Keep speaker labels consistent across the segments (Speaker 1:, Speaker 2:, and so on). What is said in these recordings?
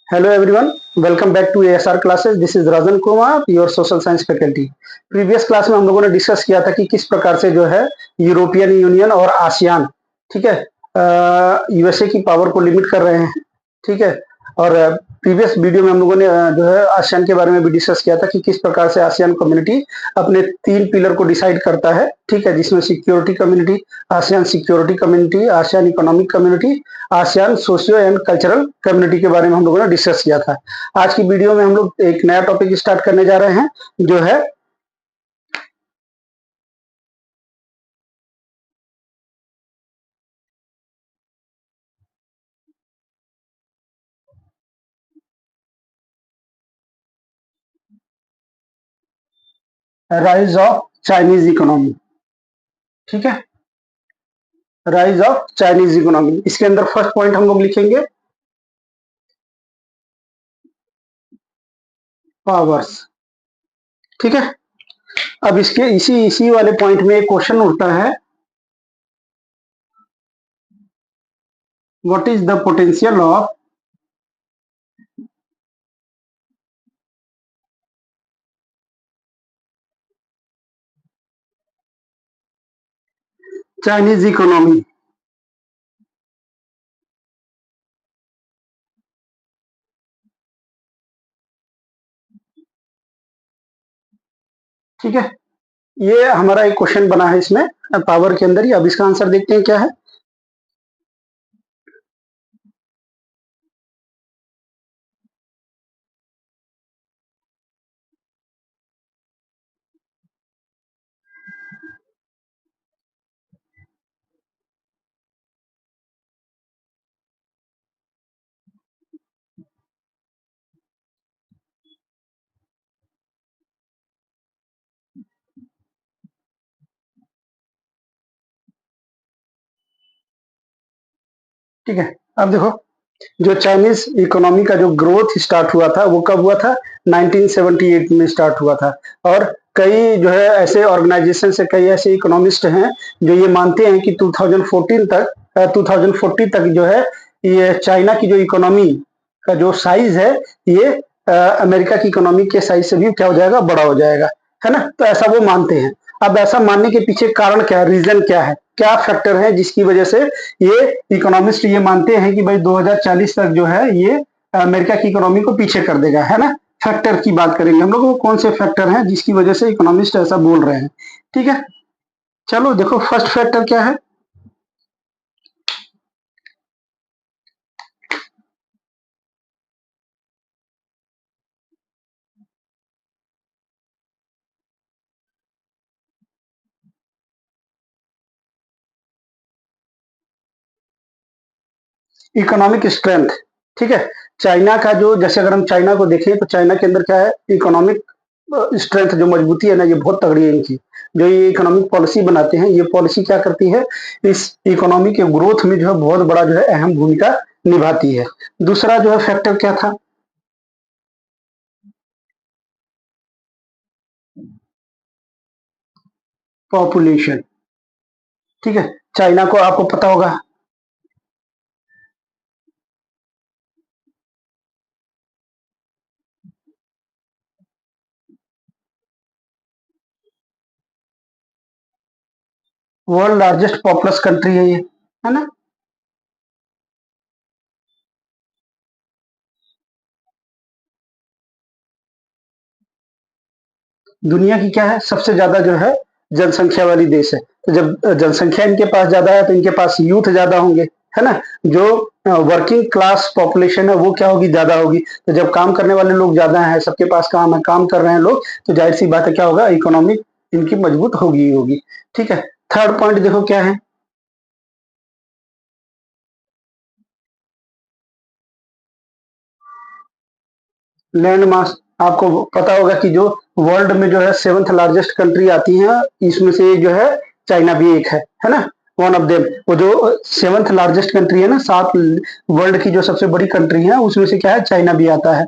Speaker 1: Hello everyone, welcome back to ASR classes. This is Rajan Kumar, your social science faculty. Previous class में हम लोगों ने discuss किया था कि किस प्रकार से जो है यूरोपियन यूनियन और आसियान, ठीक है, यूएसए की पावर को लिमिट कर रहे हैं, ठीक है। और प्रीवियस वीडियो में हम लोगों ने जो है आसियान के बारे में भी डिस्कस किया था कि किस प्रकार से आसियान कम्युनिटी अपने 3 पिलर को डिसाइड करता है, ठीक है, जिसमें security community, ASEAN security community, ASEAN economic community, ASEAN socio and cultural community के बारे में हम लोगों ने डिस्कस किया था। आज की वीडियो में हम लोग एक नया टॉपिक स्टार्ट करने जा रहे हैं जो है राइज ऑफ चाइनीज इकोनॉमी, ठीक है। राइज ऑफ चाइनीज इकोनॉमी, इसके अंदर फर्स्ट पॉइंट हम लोग लिखेंगे पावर्स, ठीक है। अब इसके इसी इसी वाले पॉइंट में एक क्वेश्चन उठता है, what is the potential of Chinese economy, ठीक है। ये हमारा एक क्वेश्चन बना है इसमें पावर के अंदर ही। अब इसका आंसर देखते हैं क्या है। ठीक है, अब देखो, जो चाइनीज इकोनॉमी का जो ग्रोथ स्टार्ट हुआ था वो कब हुआ था? 1978 में स्टार्ट हुआ था। और कई जो है ऐसे ऑर्गेनाइजेशन से कई ऐसे इकोनॉमिस्ट हैं जो ये मानते हैं कि 2014 तक 2040 तक जो है ये चाइना की जो इकोनॉमी का जो साइज है ये अमेरिका की इकोनॉमी के साइज से भी क्या हो जाएगा, बड़ा हो जाएगा, है ना। तो ऐसा वो मानते हैं। अब ऐसा मानने के पीछे कारण क्या है, रीजन क्या है, क्या फैक्टर है जिसकी वजह से ये इकोनॉमिस्ट ये मानते हैं कि भाई 2040 तक जो है ये अमेरिका की इकोनॉमी को पीछे कर देगा, है ना। फैक्टर की बात करेंगे हम लोग, वो कौन से फैक्टर हैं जिसकी वजह से इकोनॉमिस्ट ऐसा बोल रहे हैं, ठीक है। चलो देखो, फर्स्ट फैक्टर क्या है? इकोनॉमिक स्ट्रेंथ, ठीक है। चाइना का जो, जैसे अगर हम चाइना को देखें तो चाइना के अंदर क्या है, इकोनॉमिक स्ट्रेंथ जो मजबूती है ना, ये बहुत तगड़ी है इनकी। जो ये इकोनॉमिक पॉलिसी बनाते हैं, ये पॉलिसी क्या करती है, इस इकोनॉमी के ग्रोथ में जो है बहुत बड़ा जो है अहम भूमिका निभाती है। दूसरा जो है फैक्टर क्या था? पॉपुलेशन, ठीक है। चाइना को आपको पता होगा, वर्ल्ड लार्जेस्ट पॉपुलस कंट्री है ये, है ना। दुनिया की क्या है, सबसे ज्यादा जो है जनसंख्या वाली देश है। तो जब जनसंख्या इनके पास ज्यादा है तो इनके पास यूथ ज्यादा होंगे, है ना। जो वर्किंग क्लास पॉपुलेशन है वो क्या होगी, ज्यादा होगी। तो जब काम करने वाले लोग ज्यादा हैं, सबके पास काम है, काम कर रहे हैं लोग, तो जाहिर सी बात है क्या होगा, इकोनॉमिक इनकी मजबूत होगी ही होगी, ठीक है। थर्ड पॉइंट देखो क्या है, लैंड मास। आपको पता होगा कि जो वर्ल्ड में जो है सेवंथ लार्जेस्ट कंट्री आती है, इसमें से जो है चाइना भी एक है ना। वन ऑफ देम, वो जो सेवंथ लार्जेस्ट कंट्री है ना, सात वर्ल्ड की जो सबसे बड़ी कंट्री है उसमें से क्या है, चाइना भी आता है।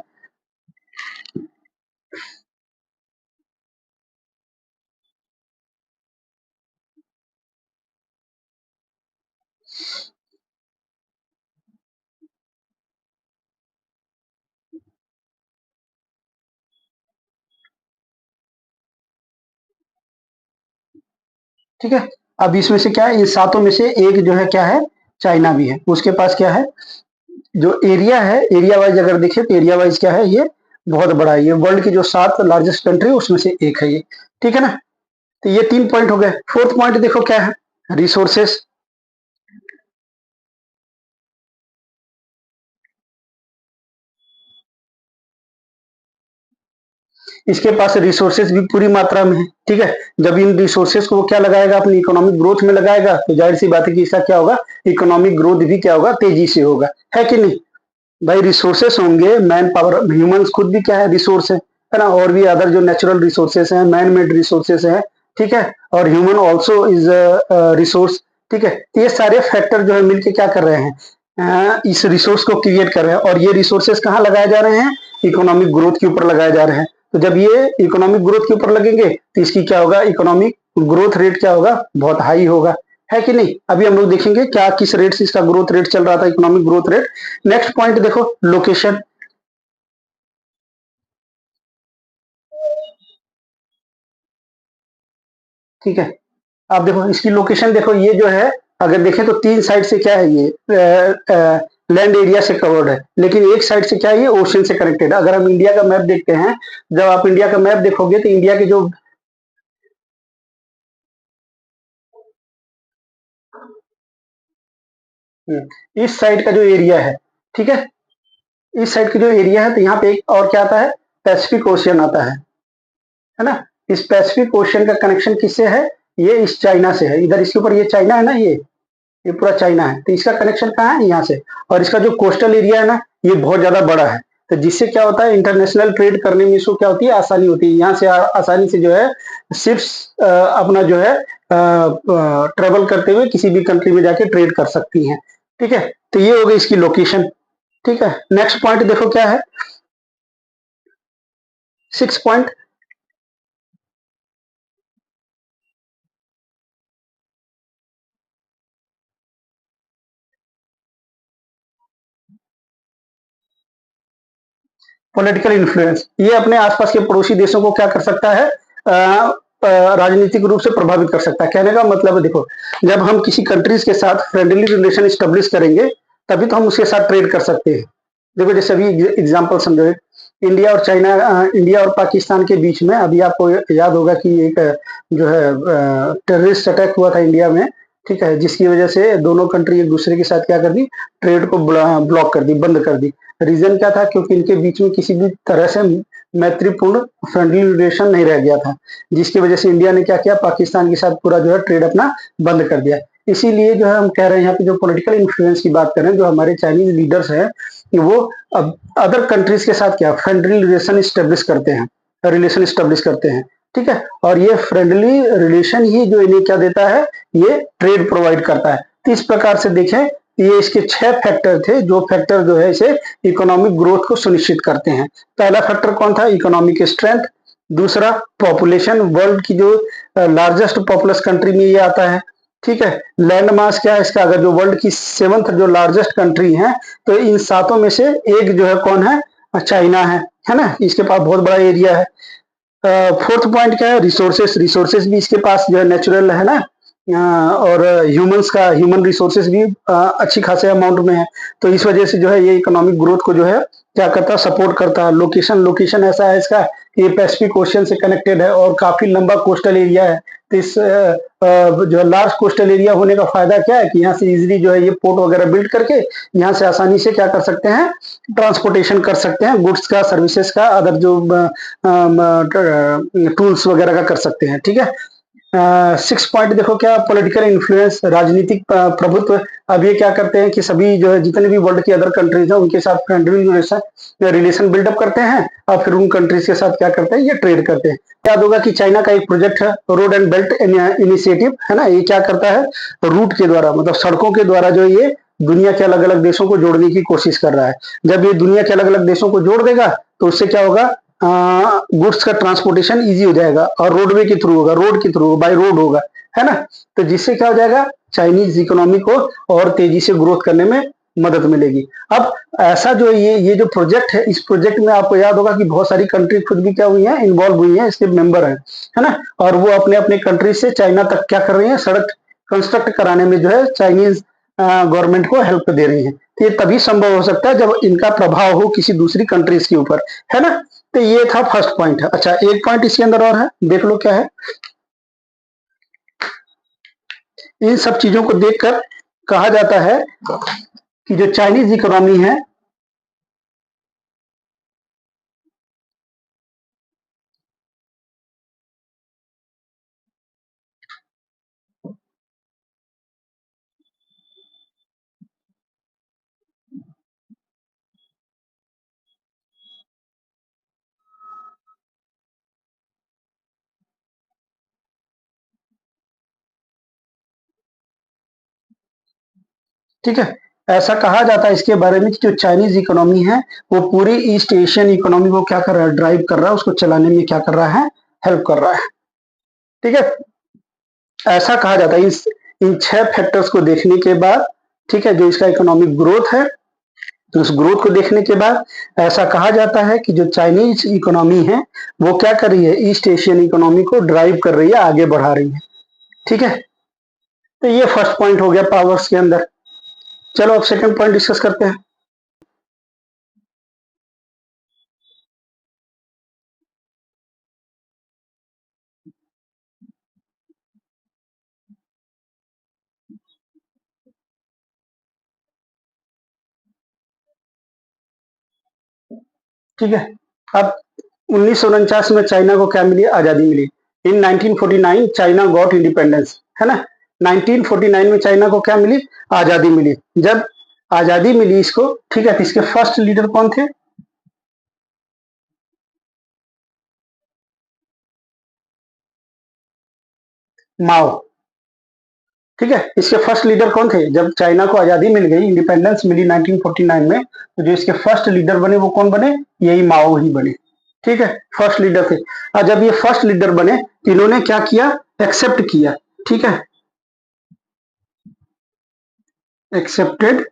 Speaker 1: ठीक है। अब इसमें से क्या है, इन सातों में से एक जो है क्या है, चाइना भी है। उसके पास क्या है, जो एरिया है, एरिया वाइज अगर देखें तो एरिया वाइज क्या है, ये बहुत बड़ा है। ये वर्ल्ड की जो 7 लार्जेस्ट कंट्री है उसमें से एक है ये, ठीक है ना। तो ये 3 पॉइंट हो गए। फोर्थ पॉइंट देखो क्या है, रिसोर्सेस। इसके पास रिसोर्सेज भी पूरी मात्रा में है, ठीक है। जब इन रिसोर्सेज को वो क्या लगाएगा, अपनी इकोनॉमिक ग्रोथ में लगाएगा, तो जाहिर सी बात है कि इसका क्या होगा, इकोनॉमिक ग्रोथ भी क्या होगा, तेजी से होगा, है कि नहीं। भाई रिसोर्सेस होंगे, मैन पावर, ह्यूमंस खुद भी क्या है, रिसोर्स है ना। और भी अदर जो नेचुरल रिसोर्सेस हैं, मैन मेड रिसोर्सेस हैं, ठीक है। और ह्यूमन ऑल्सो इज रिसोर्स, ठीक है। तो ये सारे फैक्टर जो है मिलके क्या कर रहे हैं, इस रिसोर्स को क्रिएट कर रहे हैं। और ये रिसोर्सेस कहाँ लगाए जा रहे हैं, इकोनॉमिक ग्रोथ के ऊपर लगाए जा रहे हैं। तो जब ये इकोनॉमिक ग्रोथ के ऊपर लगेंगे तो इसकी क्या होगा, इकोनॉमिक ग्रोथ रेट क्या होगा, बहुत हाई होगा, है कि नहीं। अभी हम लोग देखेंगे क्या किस रेट से इसका ग्रोथ रेट चल रहा था, economic growth rate. Next point देखो, लोकेशन, ठीक है। आप देखो इसकी लोकेशन देखो, ये जो है अगर देखें तो 3 साइड से क्या है, ये लैंड एरिया से कवर्ड है, लेकिन एक साइड से क्या है, ये ओशन से कनेक्टेड है। अगर हम इंडिया का मैप देखते हैं, जब आप इंडिया का मैप देखोगे तो इंडिया के जो इस साइड का जो एरिया है, ठीक है, इस साइड का जो एरिया है, तो यहाँ पे एक और क्या आता है, पैसिफिक ओशियन आता है ना। इस पैसिफिक ओशियन का कनेक्शन किससे है, ये इस चाइना से है। इधर इसके ऊपर ये चाइना है ना, ये पूरा चाइना है, तो इसका कनेक्शन कहाँ है, यहाँ से। और इसका जो कोस्टल एरिया है ना, ये बहुत ज्यादा बड़ा है। तो जिससे क्या होता है, इंटरनेशनल ट्रेड करने में इसको क्या होती है, आसानी होती है। यहाँ से आसानी से जो है शिप्स अपना जो है ट्रेवल करते हुए किसी भी कंट्री में जाके ट्रेड कर सकती हैं, ठीक है। तो ये हो गई इसकी लोकेशन, ठीक है। नेक्स्ट पॉइंट देखो क्या है, 6 पॉइंट, पॉलिटिकल इन्फ्लुएंस। ये अपने आसपास के पड़ोसी देशों को क्या कर सकता है, राजनीतिक रूप से प्रभावित कर सकता है। कहने का मतलब है देखो, जब हम किसी कंट्रीज के साथ फ्रेंडली रिलेशन स्टेब्लिश करेंगे, तभी तो हम उसके साथ ट्रेड कर सकते हैं। देखो जैसे अभी एग्जांपल समझो, इंडिया और चाइना, इंडिया और पाकिस्तान के बीच में अभी आपको याद होगा कि एक जो है टेररिस्ट अटैक हुआ था इंडिया में, ठीक है, जिसकी वजह से दोनों कंट्री एक दूसरे के साथ क्या कर दी, ट्रेड को ब्लॉक कर दी, बंद कर दी। रीजन क्या था, क्योंकि इनके बीच में किसी भी तरह से मैत्रीपूर्ण फ्रेंडली रिलेशन नहीं रह गया था, जिसकी वजह से इंडिया ने क्या किया, पाकिस्तान के साथ पूरा जो है ट्रेड अपना बंद कर दिया। इसीलिए जो है हम कह रहे हैं यहाँ पे, जो पॉलिटिकल इन्फ्लुएंस की बात कर रहे हैं, जो हमारे चाइनीज लीडर्स हैं, वो अब अदर कंट्रीज के साथ क्या फ्रेंडली रिलेशन स्टेब्लिश करते हैं, ठीक है। और ये फ्रेंडली रिलेशन ही जो इन्हें क्या देता है, ये ट्रेड प्रोवाइड करता है। तो इस प्रकार से देखें, ये इसके 6 फैक्टर थे, जो फैक्टर जो है इसे इकोनॉमिक ग्रोथ को सुनिश्चित करते हैं। पहला फैक्टर कौन था, इकोनॉमिक स्ट्रेंथ। दूसरा पॉपुलेशन, वर्ल्ड की जो लार्जेस्ट पॉपुलस कंट्री में ये आता है, ठीक है। लैंड मास क्या है इसका, अगर जो वर्ल्ड की 7th जो लार्जेस्ट कंट्री है, तो इन सातों में से एक जो है कौन है, चाइना है ना। इसके पास बहुत बड़ा एरिया है। फोर्थ पॉइंट क्या है, रिसोर्सेस। रिसोर्सेस भी इसके पास जो है नेचुरल है ना, और ह्यूमंस का ह्यूमन रिसोर्सेस भी अच्छी खासे अमाउंट में है। तो इस वजह से जो है ये इकोनॉमिक ग्रोथ को जो है क्या करता है, सपोर्ट करता है। लोकेशन, लोकेशन ऐसा है इसका कि ये पैसिफिक ओशियन से कनेक्टेड है और काफी लंबा कोस्टल एरिया है। तो इस जो है लार्ज कोस्टल एरिया होने का फायदा क्या है कि यहाँ से इजिली जो है ये पोर्ट वगैरह बिल्ड करके यहाँ से आसानी से क्या कर सकते हैं, ट्रांसपोर्टेशन कर सकते हैं, गुड्स का, सर्विसेज का, अदर जो टूल्स वगैरह का कर सकते हैं, ठीक है। 6 पॉइंट देखो क्या, पॉलिटिकल इन्फ्लुएंस, राजनीतिक प्रभुत्व। अब ये क्या करते हैं कि सभी जो है जितने भी वर्ल्ड की अदर कंट्रीज हैं उनके साथ फ्रेंडली रिलेशन बिल्डअप करते हैं, और फिर उन कंट्रीज के साथ क्या करते हैं, ये ट्रेड करते हैं। याद होगा कि चाइना का एक प्रोजेक्ट है, रोड एंड बेल्ट इनिशिएटिव, है ना। ये क्या करता है, रूट के द्वारा, मतलब सड़कों के द्वारा जो ये दुनिया के अलग अलग देशों को जोड़ने की कोशिश कर रहा है। जब ये दुनिया के अलग अलग देशों को जोड़ देगा, तो उससे क्या होगा, गुड्स का ट्रांसपोर्टेशन इजी हो जाएगा, और रोडवे के थ्रू होगा, रोड के थ्रू, बाय रोड होगा, है ना। तो जिससे क्या हो जाएगा, चाइनीज इकोनॉमी को और तेजी से ग्रोथ करने में मदद मिलेगी। अब ऐसा जो ये जो प्रोजेक्ट है, इस प्रोजेक्ट में आपको याद होगा कि बहुत सारी कंट्री खुद भी क्या हुई हैं, इन्वॉल्व हुई हैं, इसके मेंबर हैं, है ना? और वो अपने अपने कंट्री से चाइना तक क्या कर रही हैं, सड़क कंस्ट्रक्ट कराने में जो है चाइनीज गवर्नमेंट को हेल्प दे रही है। तो ये तभी संभव हो सकता है जब इनका प्रभाव हो किसी दूसरी कंट्रीज के ऊपर, है ना? तो ये था फर्स्ट पॉइंट। अच्छा, एक पॉइंट इसके अंदर और है, देख लो क्या है। इन सब चीजों को देखकर कहा जाता है कि जो चाइनीज इकोनॉमी है, ठीक है, ऐसा कहा जाता है इसके बारे में कि जो चाइनीज इकोनॉमी है वो पूरी ईस्ट एशियन इकोनॉमी को क्या कर रहा है, ड्राइव कर रहा है, उसको चलाने में क्या कर रहा है, हेल्प कर रहा है। ठीक है, ऐसा कहा जाता है। इन 6 फैक्टर्स को देखने के बाद, ठीक है, जो इसका इकोनॉमिक ग्रोथ है, तो उस ग्रोथ को देखने के बाद ऐसा कहा जाता है कि जो चाइनीज इकोनॉमी है वो क्या कर रही है, ईस्ट एशियन इकोनॉमी को ड्राइव कर रही है, आगे बढ़ा रही है। ठीक है, तो ये फर्स्ट पॉइंट हो गया पावर्स के अंदर। चलो अब सेकंड पॉइंट डिस्कस करते हैं। ठीक है, अब 1949 में चाइना को क्या मिली, आजादी मिली। इन 1949 चाइना गॉट इंडिपेंडेंस, है ना? 1949 में चाइना को क्या मिली, आजादी मिली। जब आजादी मिली इसको, ठीक है, तो इसके फर्स्ट लीडर कौन थे, माओ। ठीक है, इसके फर्स्ट लीडर कौन थे, जब चाइना को आजादी मिल गई, इंडिपेंडेंस मिली 1949 में, तो जो इसके फर्स्ट लीडर बने वो कौन बने, यही माओ ही बने। ठीक है, फर्स्ट लीडर थे। और जब ये फर्स्ट लीडर बने तो इन्होंने क्या किया, एक्सेप्ट किया। ठीक है, एक्सेप्टेड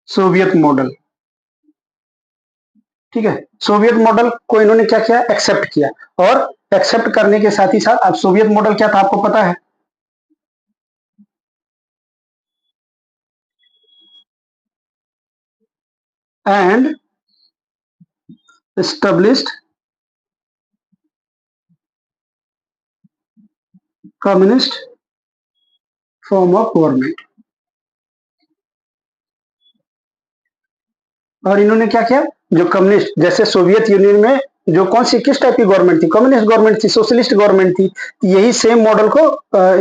Speaker 1: सोवियत मॉडल। ठीक है, सोवियत मॉडल को इन्होंने क्या किया, एक्सेप्ट किया। और एक्सेप्ट करने के साथ ही साथ, अब सोवियत मॉडल क्या था आपको पता है, and established communist form of government. और इन्होंने क्या किया, जो कम्युनिस्ट, जैसे सोवियत यूनियन में जो कौन सी किस टाइप की गवर्नमेंट थी, कम्युनिस्ट गवर्नमेंट थी, सोशलिस्ट गवर्नमेंट थी। यही सेम मॉडल को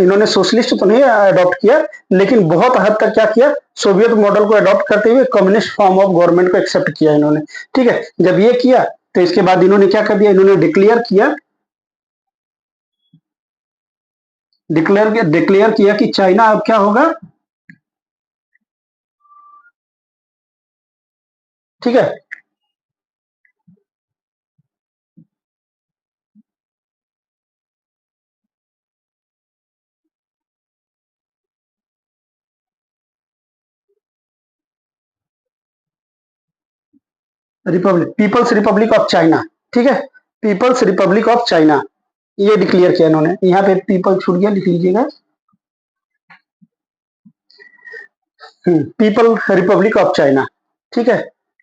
Speaker 1: इन्होंने, सोशलिस्ट तो नहीं अडॉप्ट किया, लेकिन बहुत हद तक क्या किया, सोवियत मॉडल को अडॉप्ट करते हुए कम्युनिस्ट फॉर्म ऑफ गवर्नमेंट को एक्सेप्ट किया इन्होंने। ठीक है, जब ये किया तो इसके बाद इन्होंने क्या कर दिया, इन्होंने डिक्लेयर किया कि चाइना अब क्या होगा। ठीक है, republic, people's republic of China. ठीक है, पीपल्स रिपब्लिक ऑफ चाइना, ये डिक्लेयर किया इन्होंने। यहाँ पे पीपल छूट गया, लिख लीजिएगा, पीपल रिपब्लिक ऑफ चाइना। ठीक है,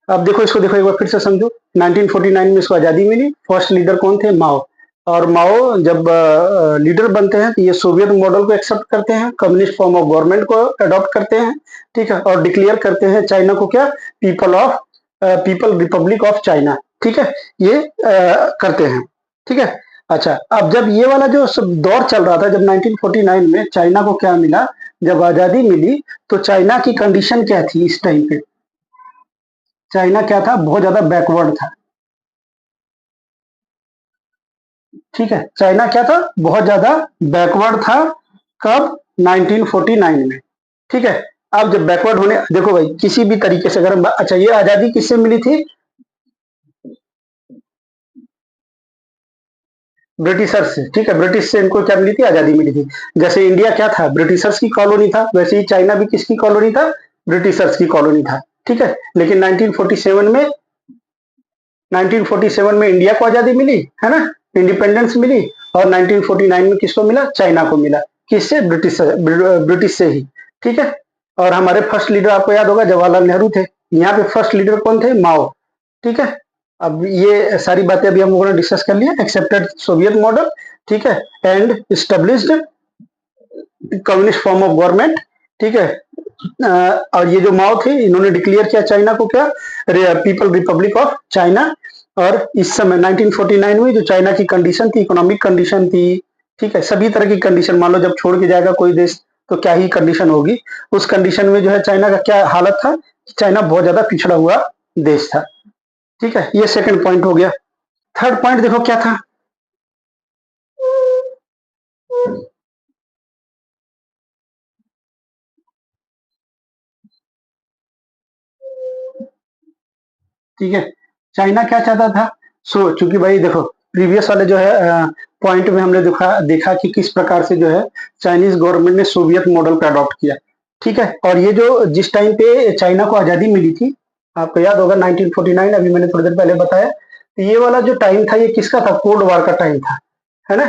Speaker 1: अब देखो इसको, देखो एक बार फिर से समझो। 1949 में इसको आजादी मिली, फर्स्ट लीडर कौन थे, माओ। और माओ जब लीडर बनते हैं तो ये सोवियत मॉडल को एक्सेप्ट करते हैं, कम्युनिस्ट फॉर्म ऑफ गवर्नमेंट को अडॉप्ट करते हैं। ठीक है, और डिक्लेयर करते हैं चाइना को क्या, पीपल रिपब्लिक ऑफ चाइना। ठीक है, ये करते हैं। ठीक है, अच्छा, अब जब ये वाला जो सब दौर चल रहा था, जब 1949 में चाइना को क्या मिला, जब आजादी मिली, तो चाइना की कंडीशन क्या थी इस टाइम पे, चाइना क्या था, बहुत ज्यादा बैकवर्ड था। ठीक है, चाइना क्या था, बहुत ज्यादा बैकवर्ड था। कब, 1949 में। ठीक है, अब जब बैकवर्ड होने, देखो भाई किसी भी तरीके से अगर अच्छा, ये आजादी किससे मिली थी, ब्रिटिशर्स से, ठीक है, ब्रिटिश से इनको क्या मिली थी, आजादी मिली थी। जैसे इंडिया क्या था, ब्रिटिशर्स की कॉलोनी था, वैसे ही चाइना भी किसकी कॉलोनी था, ब्रिटिशर्स की कॉलोनी था, ठीक है। लेकिन 1947 में इंडिया को आजादी मिली, है ना, इंडिपेंडेंस मिली, और 1949 में किसको मिला, चाइना को मिला। किससे, ब्रिटिश से ही, ठीक है। और हमारे फर्स्ट लीडर आपको याद होगा जवाहरलाल नेहरू थे। यहाँ पे फर्स्ट लीडर कौन थे, माओ, ठीक है। अब ये सारी बातें अभी हम लोगों ने डिस्कस कर लिया, एक्सेप्टेड सोवियत मॉडल, ठीक है, and established communist form of government, ठीक है। और ये जो माओ थे इन्होंने डिक्लेयर किया चाइना को क्या, पीपल रिपब्लिक ऑफ चाइना। और इस समय 1949 में जो चाइना की कंडीशन थी, इकोनॉमिक कंडीशन थी, ठीक है, सभी तरह की कंडीशन, मान लो जब छोड़ के जाएगा कोई देश तो क्या ही कंडीशन होगी, उस कंडीशन में जो है चाइना का क्या हालत था, चाइना बहुत ज्यादा पिछड़ा हुआ देश था, ठीक है। ये सेकंड पॉइंट हो गया। थर्ड पॉइंट देखो क्या था, ठीक है, चाइना क्या चाहता था। चूंकि भाई देखो प्रीवियस वाले जो है पॉइंट में हमने देखा देखा कि किस प्रकार से जो है चाइनीज गवर्नमेंट ने सोवियत मॉडल को अडॉप्ट किया, ठीक है। और ये जो जिस टाइम पे चाइना को आजादी मिली थी, आपको याद होगा 1949, अभी मैंने थोड़ी देर पहले बताया, तो ये वाला जो टाइम था ये किसका था, कोल्ड वार का टाइम था, है ना।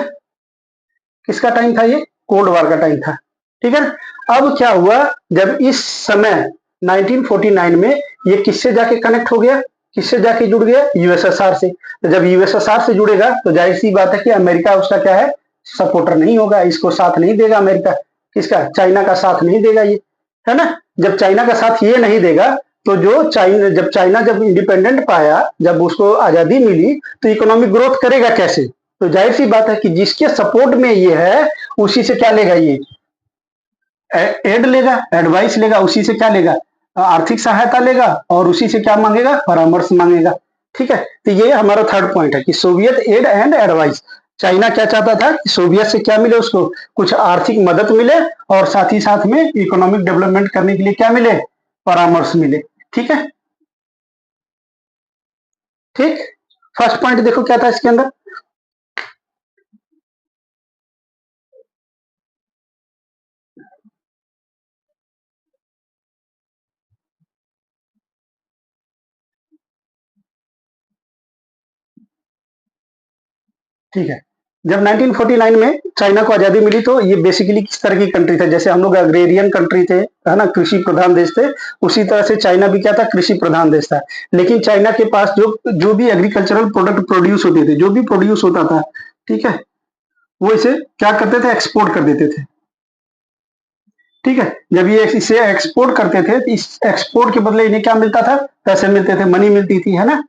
Speaker 1: किसका टाइम था ये, कोल्ड वार का टाइम था, ठीक है ना। अब क्या हुआ, जब इस समय 1949 में ये किससे जाके कनेक्ट हो गया, किससे जाके जुड़ गया, यूएसएसआर से। तो जब यूएसएसआर से जुड़ेगा तो जाहिर सी बात है कि अमेरिका उसका क्या है, सपोर्टर नहीं होगा, इसको साथ नहीं देगा अमेरिका, किसका, चाइना का साथ नहीं देगा ये, है ना। जब चाइना का साथ ये नहीं देगा तो जो चाइना जब इंडिपेंडेंट पाया, जब उसको आजादी मिली, तो इकोनॉमिक ग्रोथ करेगा कैसे। तो जाहिर सी बात है कि जिसके सपोर्ट में ये है उसी से क्या लेगा ये, एड लेगा, एडवाइस लेगा, उसी से क्या लेगा, आर्थिक सहायता लेगा, और उसी से क्या मांगेगा, परामर्श मांगेगा, ठीक है। तो ये हमारा थर्ड पॉइंट है कि Soviet aid and advice. China क्या चाहता था कि सोवियत से क्या मिले उसको, कुछ आर्थिक मदद मिले, और साथ ही साथ में इकोनॉमिक डेवलपमेंट करने के लिए क्या मिले, परामर्श मिले, ठीक है। ठीक, फर्स्ट पॉइंट देखो क्या था इसके अंदर। ठीक है, जब 1949 में चाइना को आजादी मिली तो ये बेसिकली किस तरह की कंट्री था, जैसे हम लोग अग्रेरियन कंट्री थे, है ना, कृषि प्रधान देश थे, उसी तरह से चाइना भी क्या था, कृषि प्रधान देश था। लेकिन चाइना के पास जो जो भी एग्रीकल्चरल प्रोडक्ट प्रोड्यूस होते थे, जो भी प्रोड्यूस होता था, ठीक है, वो इसे क्या करते थे, एक्सपोर्ट कर देते थे, ठीक है। जब ये इसे एक्सपोर्ट करते थे तो इस एक्सपोर्ट के बदले इन्हें क्या मिलता था, पैसे मिलते थे, मनी मिलती थी, है ना,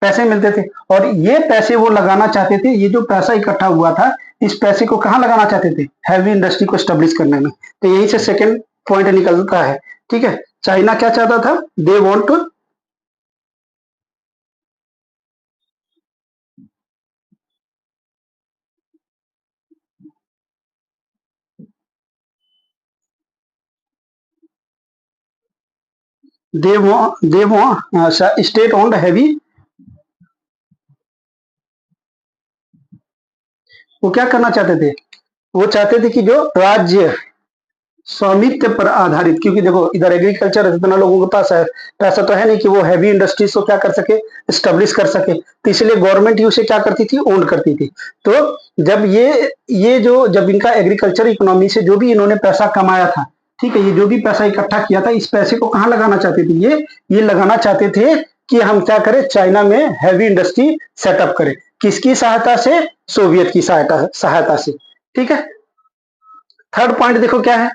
Speaker 1: पैसे मिलते थे। और ये पैसे वो लगाना चाहते थे, ये जो पैसा इकट्ठा हुआ था, इस पैसे को कहाँ लगाना चाहते थे, हैवी इंडस्ट्री को स्टेब्लिश करने में। तो यहीं से सेकंड पॉइंट निकलता है, ठीक है। चाइना क्या चाहता था, दे स्टेट ओन्ड हैवी, वो क्या करना चाहते थे, वो चाहते थे कि जो राज्य स्वामित्व पर आधारित, क्योंकि देखो इधर एग्रीकल्चर है, इतना लोगों के पास है, पैसा तो है नहीं कि वो हैवी इंडस्ट्रीज को क्या कर सके, स्टेब्लिश कर सके, तो इसलिए गवर्नमेंट ही उसे क्या करती थी, ओन करती थी। तो जब ये जो जब इनका एग्रीकल्चर इकोनॉमी से जो भी इन्होंने पैसा कमाया था, ठीक है, ये जो भी पैसा इकट्ठा किया था, इस पैसे को कहाँ लगाना चाहते थे, ये लगाना चाहते थे कि हम क्या करें, चाइना में हैवी इंडस्ट्री सेटअप करें, किसकी सहायता से, सोवियत की सहायता सहायता से, ठीक है। थर्ड पॉइंट देखो क्या है,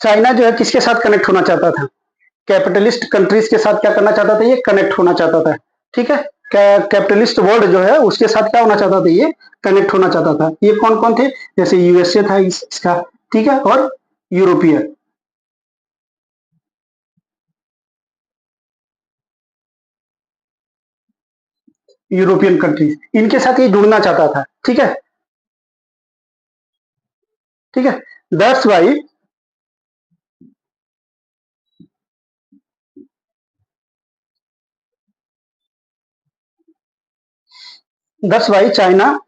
Speaker 1: चाइना जो है किसके साथ कनेक्ट होना चाहता था, कैपिटलिस्ट कंट्रीज के साथ क्या करना चाहता था, ये कनेक्ट होना चाहता था, ठीक है। कैपिटलिस्ट वर्ल्ड जो है उसके साथ क्या होना चाहता था, ये कनेक्ट होना चाहता था। ये कौन कौन थे, जैसे यूएसए था इसका, ठीक है, और यूरोपियन, यूरोपियन कंट्रीज, इनके साथ ये जुड़ना चाहता था। ठीक है, ठीक है, that's why China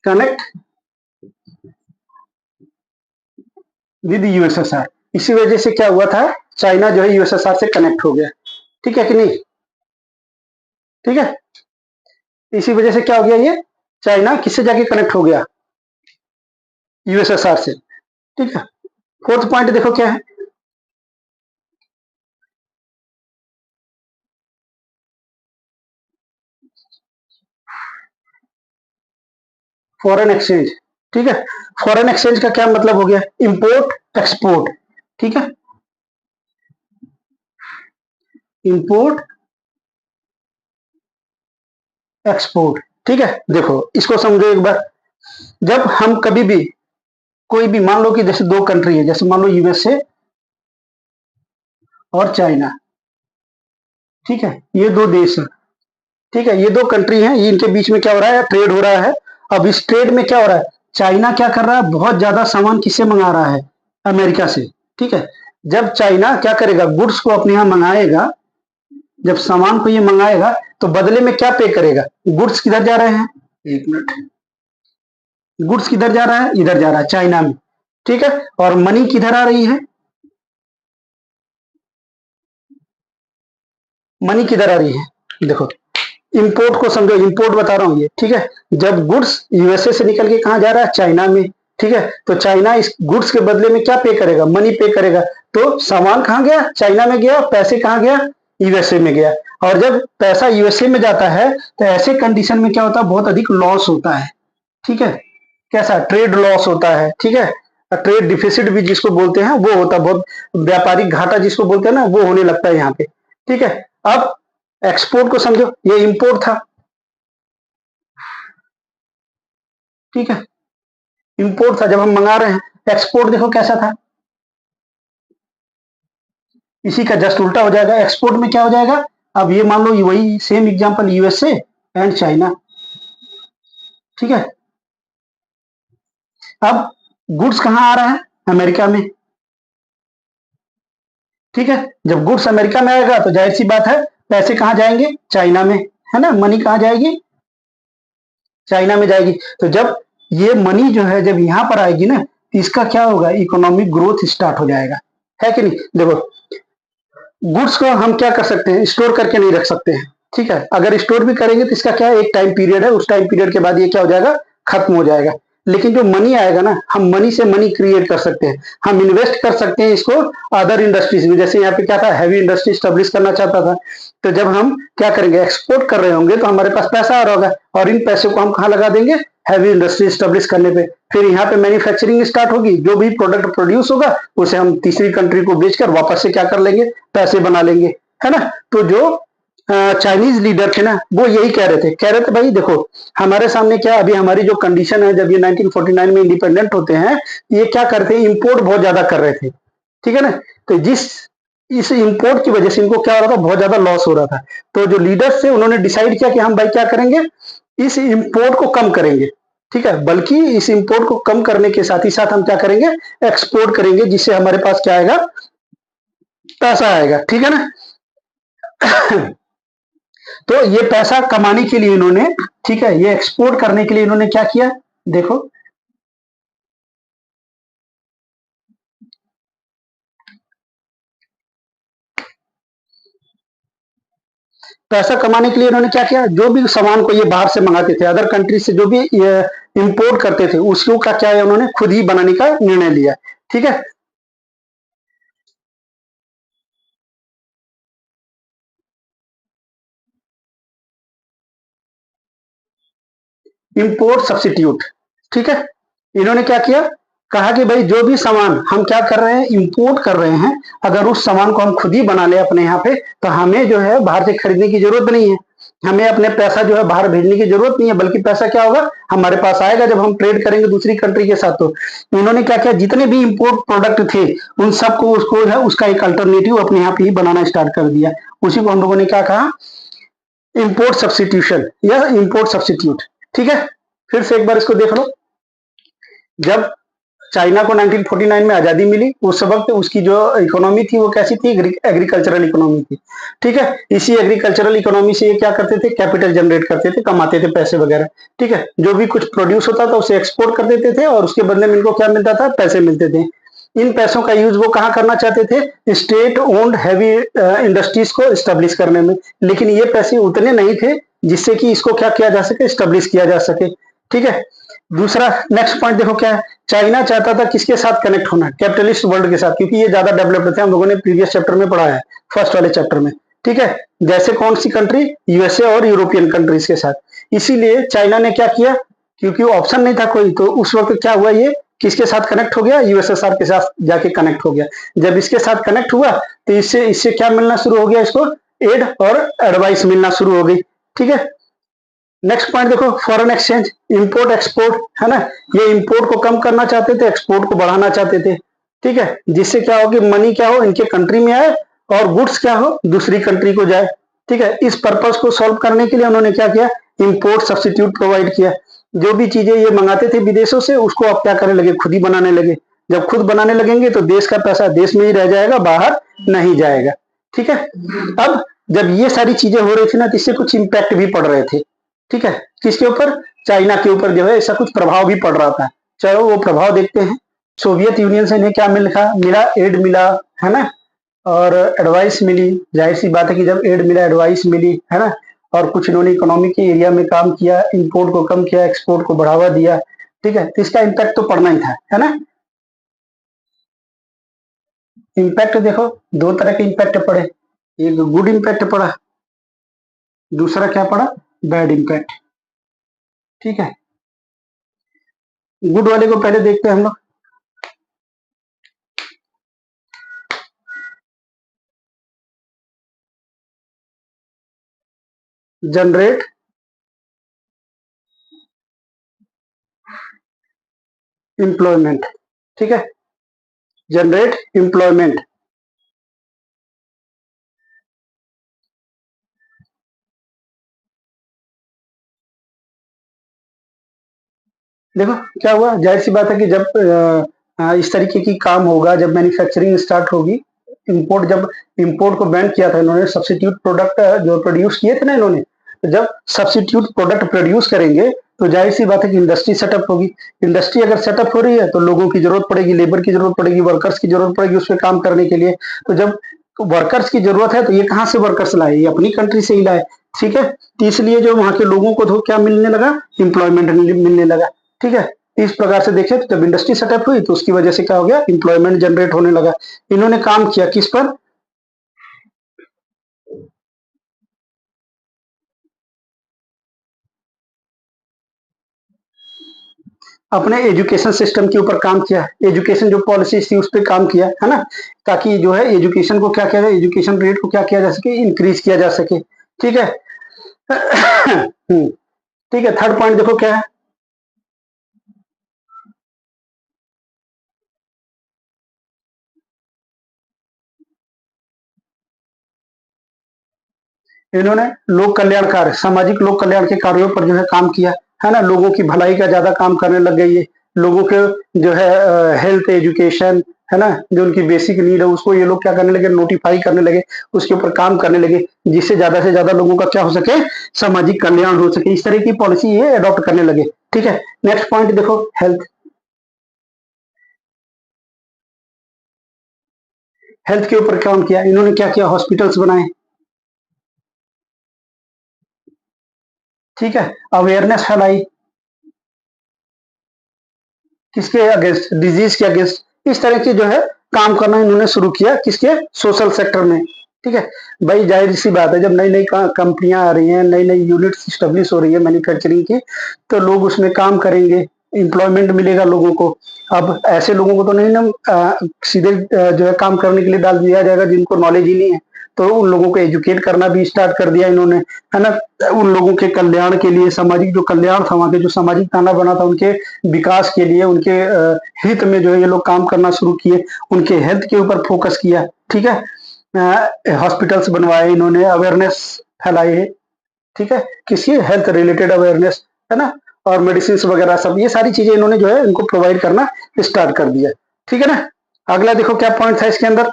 Speaker 1: connect with USSR. इसी वजह से क्या हुआ था, चाइना जो है यूएसएसआर से कनेक्ट हो गया। ठीक है कि नहीं? ठीक है, इसी वजह से क्या हो गया, ये चाइना किससे जाके कनेक्ट हो गया, यूएसएसआर से। ठीक है, फोर्थ पॉइंट देखो क्या है, फॉरेन एक्सचेंज। ठीक है, फॉरेन एक्सचेंज का क्या मतलब हो गया, इंपोर्ट एक्सपोर्ट। ठीक है, इंपोर्ट एक्सपोर्ट। ठीक है, देखो इसको समझो एक बार। जब हम कभी भी कोई भी, मान लो कि जैसे दो कंट्री है, जैसे मान लो यूएसए और चाइना। ठीक है, ये दो देश है। ठीक है, ये दो कंट्री हैं, इनके बीच में क्या हो रहा है, ट्रेड हो रहा है। अब इस ट्रेड में क्या हो रहा है, चाइना क्या कर रहा है, बहुत ज्यादा सामान किससे मंगा रहा है, अमेरिका से। ठीक है, जब चाइना क्या करेगा, गुड्स को अपने यहां मंगाएगा, जब सामान को ये मंगाएगा तो बदले में क्या पे करेगा, गुड्स किधर जा रहे हैं, एक मिनट, गुड्स किधर जा रहा है, इधर जा रहा है चाइना में। ठीक है, और मनी किधर आ रही है, मनी किधर आ रही है, देखो इंपोर्ट को समझो, इंपोर्ट बता रहा हूं ये। ठीक है, जब गुड्स यूएसए से निकल के कहा जा रहा है, चाइना में। ठीक है, तो चाइना इस गुड्स के बदले में क्या पे करेगा, मनी पे करेगा। तो सामान कहां गया, चाइना में गया, पैसे कहां गया, यूएसए में गया। और जब पैसा यूएसए में जाता है तो ऐसे कंडीशन में क्या होता है, बहुत अधिक लॉस होता है। ठीक है, कैसा, ट्रेड लॉस होता है। ठीक है, ट्रेड डिफिसिट भी जिसको बोलते हैं वो होता है, बहुत व्यापारिक घाटा जिसको बोलते हैं ना, वो होने लगता है यहाँ पे। ठीक है, अब एक्सपोर्ट को समझो, ये इंपोर्ट था। ठीक है, इंपोर्ट था जब हम मंगा रहे हैं। एक्सपोर्ट देखो कैसा था, इसी का जस्ट उल्टा हो जाएगा। एक्सपोर्ट में क्या हो जाएगा, अब ये मान लो वही same example, USA and China. ठीक है, अब गुड्स कहां आ रहा है, अमेरिका में। ठीक है, जब गुड्स अमेरिका में आएगा तो जाहिर सी बात है, पैसे कहां जाएंगे, चाइना में, है ना, मनी कहां जाएगी, चाइना में जाएगी। तो जब ये मनी जो है जब यहां पर आएगी ना, इसका क्या होगा, इकोनॉमिक ग्रोथ स्टार्ट हो जाएगा, है कि नहीं। देखो गुड्स को हम क्या कर सकते हैं, स्टोर करके नहीं रख सकते हैं। ठीक है, अगर स्टोर भी करेंगे तो इसका क्या है, एक टाइम पीरियड है, उस टाइम पीरियड के बाद ये क्या हो जाएगा, खत्म हो जाएगा। लेकिन जो मनी आएगा ना, हम मनी से मनी क्रिएट कर सकते हैं, हम इन्वेस्ट कर सकते हैं इसको अदर इंडस्ट्रीज में। जैसे यहाँ पे क्या था, हैवी इंडस्ट्री स्टेब्लिश करना चाहता था, तो जब हम क्या करेंगे, एक्सपोर्ट कर रहे होंगे तो हमारे पास पैसा आ रहा होगा, और इन पैसे को हम कहाँ लगा देंगे, हैवी इंडस्ट्री स्टेब्लिश करने पे। फिर यहाँ पे मैन्युफैक्चरिंग स्टार्ट होगी, जो भी प्रोडक्ट प्रोड्यूस होगा उसे हम तीसरी कंट्री को बेचकर वापस से क्या कर लेंगे, पैसे बना लेंगे, है ना। तो जो चाइनीज लीडर थे ना, वो यही कह रहे थे भाई देखो, हमारे सामने क्या, अभी हमारी जो कंडीशन है, जब ये 1949 में इंडिपेंडेंट होते हैं, ये क्या करते हैं, इंपोर्ट बहुत ज्यादा कर रहे थे। ठीक है ना, तो इस इंपोर्ट की वजह से इनको क्या हो रहा था, बहुत ज्यादा लॉस हो रहा था। तो जो लीडर्स थे उन्होंने डिसाइड किया कि हम भाई क्या करेंगे, इस इंपोर्ट को कम करेंगे। ठीक है, बल्कि इस इंपोर्ट को कम करने के साथ ही साथ हम क्या करेंगे, एक्सपोर्ट करेंगे, जिससे हमारे पास क्या आएगा, पैसा आएगा। ठीक है ना। तो ये पैसा कमाने के लिए इन्होंने, ठीक है, ये एक्सपोर्ट करने के लिए इन्होंने क्या किया, देखो पैसा कमाने के लिए इन्होंने क्या किया, जो भी सामान को ये बाहर से मंगाते थे, अदर कंट्री से जो भी इंपोर्ट करते थे, उसको का क्या है, उन्होंने खुद ही बनाने का निर्णय लिया। ठीक है, इंपोर्ट सब्सिट्यूट। ठीक है, इन्होंने क्या किया, कहा कि भाई जो भी सामान हम क्या कर रहे हैं, इंपोर्ट कर रहे हैं, अगर उस सामान को हम खुद ही बना ले अपने यहाँ पे, तो हमें जो है बाहर से खरीदने की जरूरत नहीं है। हमें अपने पैसा जो है बाहर भेजने की जरूरत नहीं है, बल्कि पैसा क्या होगा हमारे पास आएगा जब हम ट्रेड करेंगे दूसरी कंट्री के साथ। तो उन्होंने क्या किया, जितने भी इंपोर्ट प्रोडक्ट थे उन सबको उसको है उसका एक अल्टरनेटिव अपने यहाँ पे ही बनाना स्टार्ट कर दिया। उसी को हम लोगों ने क्या कहा, इंपोर्ट सब्सिट्यूशन या इंपोर्ट सब्सिट्यूट। ठीक है, फिर से एक बार इसको देख लो। जब चाइना को 1949 में आजादी मिली, उस वक्त उसकी जो इकोनॉमी थी वो कैसी थी, एग्रीकल्चरल इकोनॉमी थी। ठीक है, इसी एग्रीकल्चरल इकोनॉमी से ये क्या करते थे, कैपिटल जनरेट करते थे, कमाते थे पैसे वगैरह। ठीक है, जो भी कुछ प्रोड्यूस होता था उसे एक्सपोर्ट कर देते थे और उसके बदले में इनको क्या मिलता था, पैसे मिलते थे। इन पैसों का यूज वो कहाँ करना चाहते थे, स्टेट ओन्ड हैवी इंडस्ट्रीज को स्टेब्लिश करने में। लेकिन ये पैसे उतने नहीं थे जिससे कि इसको क्या किया जा सके, स्टेब्लिश किया जा सके। ठीक है, दूसरा नेक्स्ट पॉइंट देखो क्या है, चाइना चाहता था किसके साथ कनेक्ट होना, कैपिटलिस्ट वर्ल्ड के साथ, क्योंकि ये ज्यादा डेवलप्ड थे। हम लोगों ने प्रीवियस चैप्टर में पढ़ा है, फर्स्ट वाले चैप्टर में। ठीक है, जैसे कौन सी कंट्री, यूएसए और यूरोपियन कंट्रीज के साथ। इसीलिए चाइना ने क्या किया, क्योंकि ऑप्शन नहीं था कोई, तो उस वक्त क्या हुआ, ये किसके साथ कनेक्ट हो गया, यूएसएसआर के साथ जाके कनेक्ट हो गया। जब इसके साथ कनेक्ट हुआ तो इससे इससे क्या मिलना शुरू हो गया, इसको एड और एडवाइस मिलना शुरू हो गई। ठीक है, नेक्स्ट पॉइंट देखो, फॉरेन एक्सचेंज, इंपोर्ट एक्सपोर्ट, है ना। ये इंपोर्ट को कम करना चाहते थे, एक्सपोर्ट को बढ़ाना चाहते थे। ठीक है, जिससे क्या हो कि मनी क्या हो, इनके कंट्री में आए और गुड्स क्या हो, दूसरी कंट्री को जाए। ठीक है, इस पर्पस को सॉल्व करने के लिए उन्होंने क्या किया, इंपोर्ट सब्सिट्यूट प्रोवाइड किया। जो भी चीजें ये मंगाते थे विदेशों से, उसको आप क्या करने लगे, खुद ही बनाने लगे। जब खुद बनाने लगेंगे तो देश का पैसा देश में ही रह जाएगा, बाहर नहीं जाएगा। ठीक है, अब जब ये सारी चीजें हो रही थी ना, तो इससे कुछ इंपैक्ट भी पड़ रहे थे। ठीक है, किसके ऊपर, चाइना के ऊपर जो है ऐसा कुछ प्रभाव भी पड़ रहा था। चलो वो प्रभाव देखते हैं। सोवियत यूनियन से इन्हें क्या मिला, एड मिला, है ना, और एडवाइस मिली। जाहिर सी बात है कि जब एड मिला, एडवाइस मिली, है ना, और कुछ इन्होंने इकोनॉमी के एरिया में काम किया, इंपोर्ट को कम किया, एक्सपोर्ट को बढ़ावा दिया। ठीक है, तो इसका इम्पैक्ट तो पड़ना ही था, है ना। इम्पैक्ट देखो, दो तरह के इम्पैक्ट पड़े, एक गुड इम्पैक्ट पड़ा, दूसरा क्या पड़ा, बैड इम्पैक्ट। ठीक है, गुड वाले को पहले देखते हैं हम लोग। Generate employment. ठीक है, जनरेट एम्प्लॉयमेंट। देखो क्या हुआ, जाहिर सी बात है कि जब इस तरीके की काम होगा, जब मैन्युफैक्चरिंग स्टार्ट होगी, इंपोर्ट जब इंपोर्ट को बैन किया था इन्होंने, सब्सिट्यूट प्रोडक्ट जो प्रोड्यूस किए थे ना इन्होंने, तो जब सब्सिट्यूट प्रोडक्ट प्रोड्यूस करेंगे तो जाहिर सी बात है कि इंडस्ट्री सेटअप होगी। इंडस्ट्री अगर सेटअप हो रही है तो लोगों की जरूरत पड़ेगी, लेबर की जरूरत पड़ेगी, वर्कर्स की जरूरत पड़ेगी उस पर काम करने के लिए। तो जब वर्कर्स की जरूरत है तो ये कहाँ से वर्कर्स लाए, ये अपनी कंट्री से ही लाए। ठीक है, तो इसलिए जो वहां के लोगों को तो क्या मिलने लगा, एम्प्लॉयमेंट मिलने लगा। ठीक है, इस प्रकार से देखें तो जब इंडस्ट्री सेटअप हुई तो उसकी वजह से क्या हो गया, एम्प्लॉयमेंट जनरेट होने लगा। इन्होंने काम किया किस पर, अपने एजुकेशन सिस्टम के ऊपर काम किया। एजुकेशन जो पॉलिसीज थी उस पर काम किया, है ना, ताकि जो है एजुकेशन को क्या किया जाए, एजुकेशन रेट को क्या किया जा सके, इंक्रीज किया जा सके। ठीक है। ठीक है, थर्ड पॉइंट देखो क्या है, इन्होंने लोक कल्याण कार्य, सामाजिक लोक कल्याण के कार्यों पर जो है काम किया, है ना। लोगों की भलाई का ज्यादा काम करने लग गई है। लोगों के जो है हेल्थ, एजुकेशन, है ना, जो उनकी बेसिक नीड है उसको ये लोग क्या करने लगे, नोटिफाई करने लगे, उसके ऊपर काम करने लगे, जिससे ज्यादा से ज्यादा लोगों का क्या हो सके, सामाजिक कल्याण हो सके। इस तरह की पॉलिसी ये अडॉप्ट करने लगे। ठीक है, नेक्स्ट पॉइंट देखो, हेल्थ। हेल्थ के ऊपर काम किया इन्होंने, क्या किया, हॉस्पिटल्स बनाए। ठीक है, अवेयरनेस फैलाई, किसके अगेंस्ट, डिजीज के अगेंस्ट। इस तरह की जो है काम करना इन्होंने शुरू किया, किसके, सोशल सेक्टर में। ठीक है, भाई जाहिर सी बात है जब नई नई कंपनियां आ रही हैं, नई नई यूनिट्स स्टेब्लिश हो रही है मैन्युफैक्चरिंग की, तो लोग उसमें काम करेंगे, एम्प्लॉयमेंट मिलेगा लोगों को। अब ऐसे लोगों को तो नहीं ना सीधे जो है काम करने के लिए डाल दिया जाएगा जिनको नॉलेज ही नहीं है। तो उन लोगों को एजुकेट करना भी स्टार्ट कर दिया इन्होंने, है ना। उन लोगों के कल्याण के लिए, सामाजिक जो कल्याण था, वहाँ के जो सामाजिक ताना बना था, उनके विकास के लिए, उनके हित में जो है ये लोग काम करना शुरू किए, उनके हेल्थ के ऊपर फोकस किया, ठीक है। हॉस्पिटल्स बनवाए इन्होंने, अवेयरनेस फैलाई है, ठीक है, किसी हेल्थ रिलेटेड अवेयरनेस, है ना, और मेडिसिन वगैरह सब, ये सारी चीजें इन्होंने जो है इनको प्रोवाइड करना स्टार्ट कर दिया, ठीक है ना। अगला देखो क्या पॉइंट था इसके अंदर।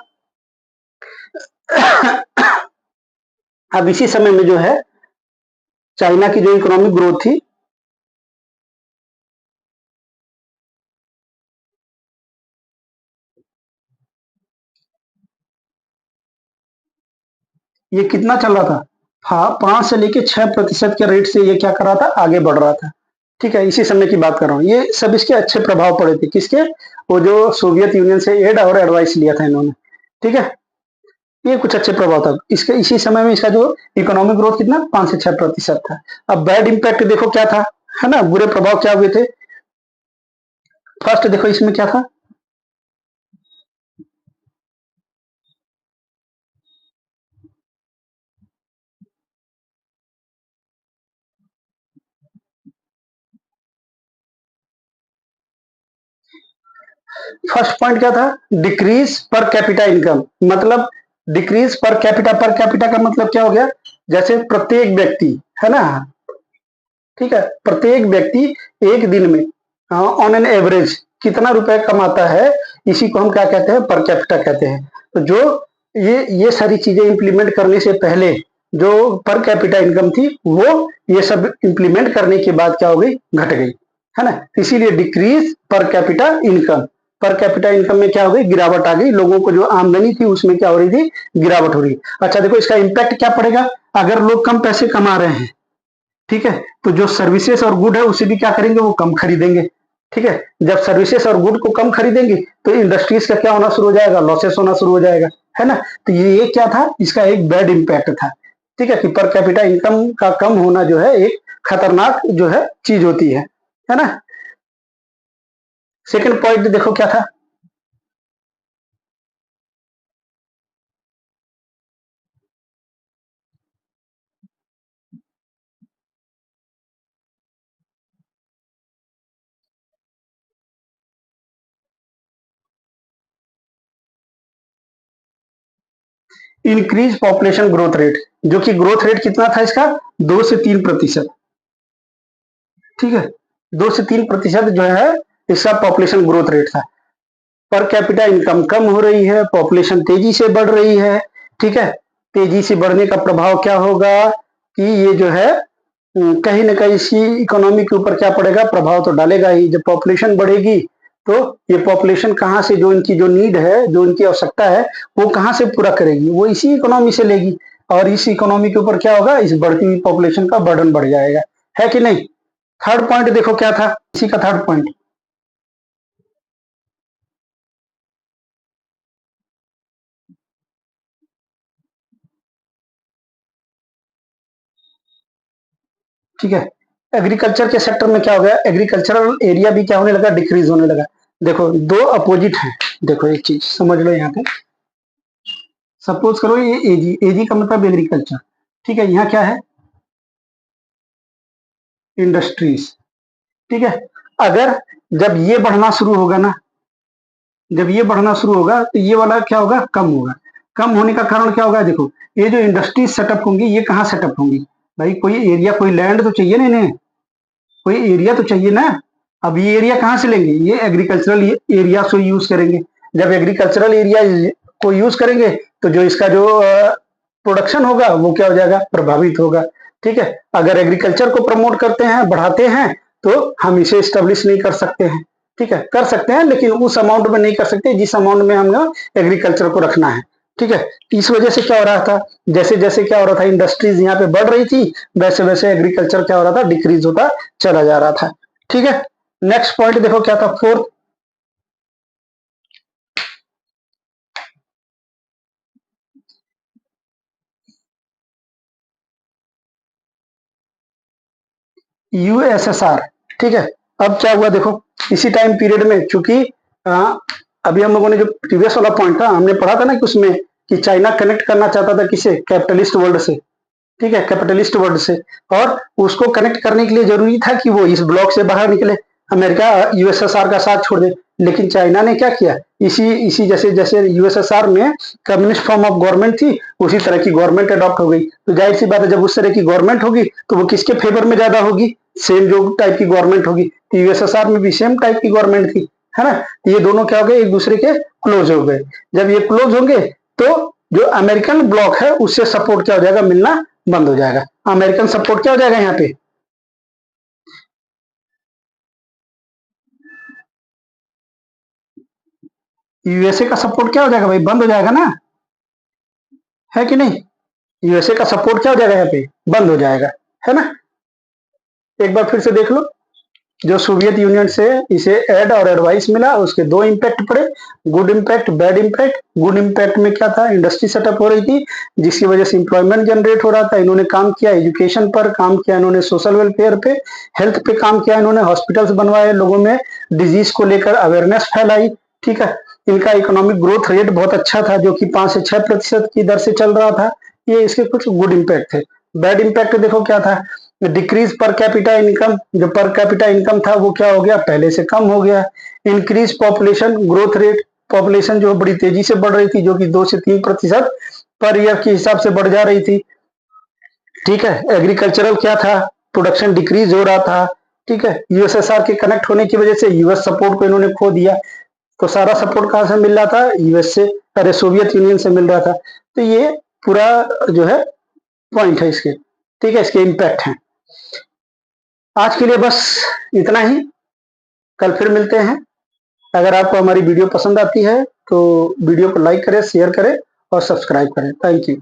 Speaker 1: अब इसी समय में जो है चाइना की जो इकोनॉमिक ग्रोथ थी, ये कितना चल रहा था, हाँ, 5 से लेके 6% के रेट से ये क्या कर रहा था, आगे बढ़ रहा था, ठीक है। इसी समय की बात कर रहा हूँ, ये सब इसके अच्छे प्रभाव पड़े थे, किसके, वो जो सोवियत यूनियन से एड और एडवाइस लिया था इन्होंने, ठीक है। ये कुछ अच्छे प्रभाव था इसके, इसी समय में इसका जो इकोनॉमिक ग्रोथ कितना, 5 से 6% था। अब बैड इंपैक्ट देखो क्या था, है ना, बुरे प्रभाव क्या हुए थे। फर्स्ट देखो इसमें क्या था, फर्स्ट पॉइंट क्या था, डिक्रीज पर कैपिटा इनकम, मतलब डिक्रीज पर कैपिटा का मतलब क्या हो गया, जैसे प्रत्येक व्यक्ति, है ना, ठीक है, प्रत्येक व्यक्ति एक दिन में ऑन एन एवरेज कितना रुपए कमाता है, इसी को हम क्या कहते हैं, पर कैपिटा कहते हैं। तो जो ये सारी चीजें इंप्लीमेंट करने से पहले जो पर कैपिटा इनकम थी, वो ये सब इंप्लीमेंट करने के बाद क्या हो गई, घट गई, है ना। इसीलिए decrease per capita income, per capita income में क्या हो गई, गिरावट आ गई, लोगों को जो आमदनी थी उसमें क्या हो रही थी, गिरावट हो रही। अच्छा देखो इसका इम्पैक्ट क्या पड़ेगा, अगर लोग कम पैसे कमा रहे हैं, ठीक है, तो जो सर्विसेज और गुड है उसे भी क्या करेंगे, वो कम खरीदेंगे, ठीक है। जब सर्विसेज और गुड को कम खरीदेंगे तो इंडस्ट्रीज का क्या होना शुरू हो जाएगा, लॉसेस होना शुरू हो जाएगा, है ना। तो ये क्या था, इसका एक बैड इंपैक्ट था, ठीक है, कि पर कैपिटा इनकम का कम होना जो है एक खतरनाक जो है चीज होती है ना। सेकंड पॉइंट देखो क्या था, इंक्रीज पॉपुलेशन ग्रोथ रेट, जो कि ग्रोथ रेट कितना था इसका, 2 से 3%, ठीक है, 2 से 3% जो है इसका पॉपुलेशन ग्रोथ रेट था। पर कैपिटा इनकम कम हो रही है, पॉपुलेशन तेजी से बढ़ रही है, ठीक है। तेजी से बढ़ने का प्रभाव क्या होगा, कि ये जो है कहीं ना कहीं इसी इकोनॉमी के ऊपर क्या पड़ेगा, प्रभाव तो डालेगा ही। जब पॉपुलेशन बढ़ेगी तो ये पॉपुलेशन कहाँ से, जो इनकी जो नीड है, जो इनकी आवश्यकता है, वो कहाँ से पूरा करेगी, वो इसी इकोनॉमी से लेगी, और इस इकोनॉमी के ऊपर क्या होगा, इस बढ़ती हुई पॉपुलेशन का बर्डन बढ़ जाएगा, है कि नहीं। थर्ड पॉइंट देखो क्या था, इसी का थर्ड पॉइंट, ठीक है। एग्रीकल्चर के सेक्टर में क्या हो गया, एग्रीकल्चरल एरिया भी क्या होने लगा, डिक्रीज होने लगा। देखो दो अपोजिट है, देखो एक चीज समझ लो यहाँ पे, सपोज करो ये एजी, एजी का मतलब एग्रीकल्चर, ठीक है, यहाँ क्या है, इंडस्ट्रीज, ठीक है। अगर जब ये बढ़ना शुरू होगा ना, जब ये बढ़ना शुरू होगा तो ये वाला क्या होगा, कम होगा। कम होने का कारण क्या होगा, देखो ये जो इंडस्ट्रीज सेटअप होंगी, ये कहाँ सेटअप होंगी, भाई कोई एरिया, कोई लैंड तो चाहिए ना इन्हें, कोई एरिया तो चाहिए ना। अब ये एरिया कहाँ से लेंगे, ये एग्रीकल्चरल एरिया से यूज करेंगे। जब एग्रीकल्चरल एरिया को यूज करेंगे तो जो इसका जो प्रोडक्शन होगा वो क्या हो जाएगा, प्रभावित होगा, ठीक है। अगर एग्रीकल्चर को प्रमोट करते हैं, बढ़ाते हैं, तो हम इसे स्टेब्लिश नहीं कर सकते हैं, ठीक है, कर सकते हैं लेकिन उस अमाउंट में नहीं कर सकते जिस अमाउंट में हमें एग्रीकल्चर को रखना है, ठीक है। इस वजह से क्या हो रहा था, जैसे जैसे क्या हो रहा था, इंडस्ट्रीज यहाँ पे बढ़ रही थी, वैसे वैसे एग्रीकल्चर क्या हो रहा था, डिक्रीज होता चला जा रहा था, ठीक है। नेक्स्ट पॉइंट देखो क्या था, फोर्थ, यूएसएसआर, ठीक है। अब क्या हुआ देखो, इसी टाइम पीरियड में, चूंकि अभी हम लोगों ने जो प्रीवियस वाला पॉइंट था हमने पढ़ा था ना कि उसमें कि चाइना कनेक्ट करना चाहता था किसे, कैपिटलिस्ट वर्ल्ड से, ठीक है, कैपिटलिस्ट वर्ल्ड से, और उसको कनेक्ट करने के लिए जरूरी था कि वो इस ब्लॉक से बाहर निकले, अमेरिका यूएसएसआर का साथ छोड़ दे। लेकिन चाइना ने क्या किया, इसी इसी जैसे जैसे यूएसएसआर में कम्युनिस्ट फॉर्म ऑफ गवर्नमेंट थी, उसी तरह की गवर्नमेंट अडॉप्ट हो गई। तो जाहिर सी बात है, जब उस तरह की गवर्नमेंट होगी तो वो किसके फेवर में ज्यादा होगी, सेम जो टाइप की गवर्नमेंट होगी। यूएसएसआर में भी सेम टाइप की गवर्नमेंट थी, है ना। ये दोनों क्या हो गए, एक दूसरे के क्लोज हो गए। जब ये क्लोज होंगे तो जो अमेरिकन ब्लॉक है उससे सपोर्ट क्या हो जाएगा, मिलना बंद हो जाएगा। अमेरिकन सपोर्ट क्या हो जाएगा यहाँ पे, यूएसए का सपोर्ट क्या हो जाएगा भाई, बंद हो जाएगा ना, है कि नहीं। यूएसए का सपोर्ट क्या हो जाएगा यहाँ पे, बंद हो जाएगा, है ना। एक बार फिर से देख लो, जो सोवियत यूनियन से इसे एड और एडवाइस मिला, उसके दो इम्पैक्ट पड़े, good impact, bad impact. Good impact में क्या था, इंडस्ट्री सेटअप हो रही थी जिसकी वजह से इंप्लॉयमेंट जनरेट हो रहा था, इन्होंने काम किया, एजुकेशन पर काम किया इन्होंने, सोशल वेलफेयर पे, हेल्थ पे काम किया इन्होंने, हॉस्पिटल्स बनवाए, लोगों में डिजीज को लेकर अवेयरनेस फैलाई, ठीक है। इनका इकोनॉमिक ग्रोथ रेट बहुत अच्छा था, जो कि 5 से 6% की दर से चल रहा था। ये इसके कुछ गुड इम्पैक्ट थे। बैड इम्पैक्ट देखो क्या था, डिक्रीज पर कैपिटा इनकम, जो पर कैपिटा इनकम था वो क्या हो गया, पहले से कम हो गया। Increase population growth rate, population जो बड़ी तेजी से बढ़ रही थी, जो कि 2 से 3% पर ईयर के हिसाब से बढ़ जा रही थी, ठीक है। एग्रीकल्चरल क्या था, प्रोडक्शन डिक्रीज हो रहा था, ठीक है। यूएसएसआर के कनेक्ट होने की वजह से यूएस सपोर्ट को इन्होंने खो दिया। तो सारा सपोर्ट कहां से मिल रहा था, यूएस से, अरे सोवियत यूनियन से मिल रहा था। तो ये पूरा जो है पॉइंट है इसके, ठीक है, इसके इम्पैक्ट हैं। आज के लिए बस इतना ही, कल फिर मिलते हैं। अगर आपको हमारी वीडियो पसंद आती है तो वीडियो को लाइक करें, शेयर करें और सब्सक्राइब करें। Thank you.